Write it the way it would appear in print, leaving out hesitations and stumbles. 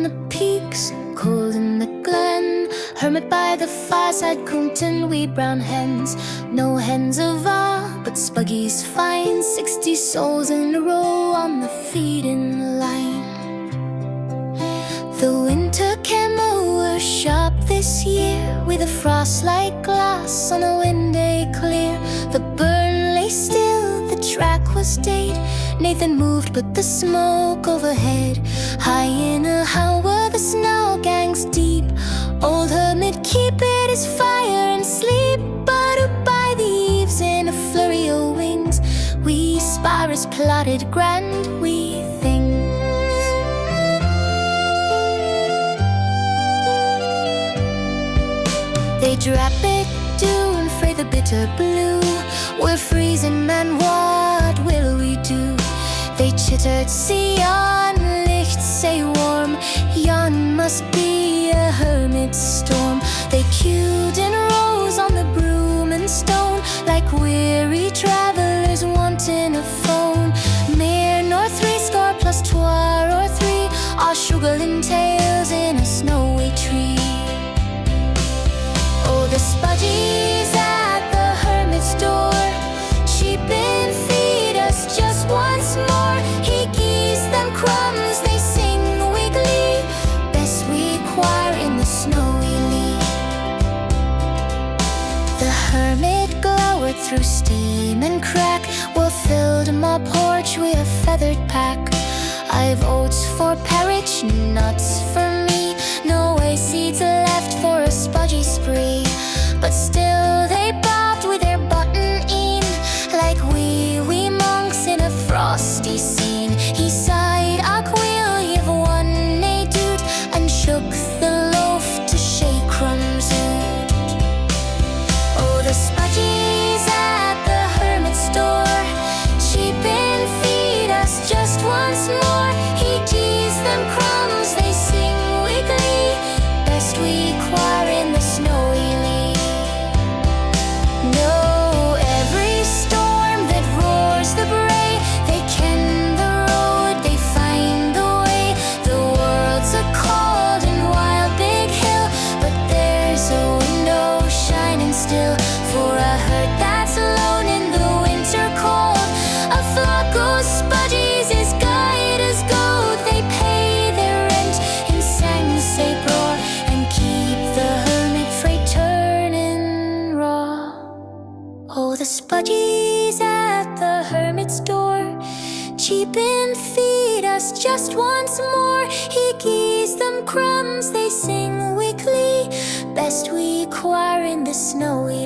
the peaks, cauld in the glen, hermit by the fireside, coontin, wee brown hens. No hens of all, but spuggies fine, 60 souls in a row on the feedin line. The winter came ower-sharp this year, with a frost like glass on a windae clear. The burn lay still, the track was deid. Naethin moved but the smoke overhead. High in a howe the snow gangs deep. Old Hermit keepit his fire and sleep. But up by the eaves in a flurry o' wings, we sparras plotted grand wee things. They drappit doon frae the bitter blue. We're freezin, man, what will we do? They chittered, see on licht, say warm, yon must be a hermit's storm. They queued in rows on the broom and stone, like weary travellers wanting a phone. Mere nor 30 plus 2 or 3, all shuggling tails in a snowy tree. Oh, the spuggies at the hermit's door, cheap and feed us just once more. He gives them crumbs, they sing weekly, best we choir in the snowy lee. The hermit glowered through steam and crack, well filled my porch with a feathered pack. I've oats for parritch, nuts for me, no way seeds left for a spudgy spree. But still they bobbed with their button in, like wee monks in a frosty scene. He sighed, "Ach, will you've one nae doot," and shook the loaf to shake crumbs out. Oh, the spudgies at the hermit's door, cheap and feed us just once more. He teased them crumbs, they sing weekly, best we choir in the snowy lee. No, every storm that roars the brae, they ken the road, they find the way. The world's a cold and wild big hill, but there's a window shining still for a herd that's alone in the winter cold. A flock of spudgies is guide as gold. They pay their rent in sang, say, roar, and keep the hermit frae turning raw. Oh, the spudgies at the hermit's door, cheap and feed us just once more. He gives them crumbs, they sing weekly, best we choir in the snowy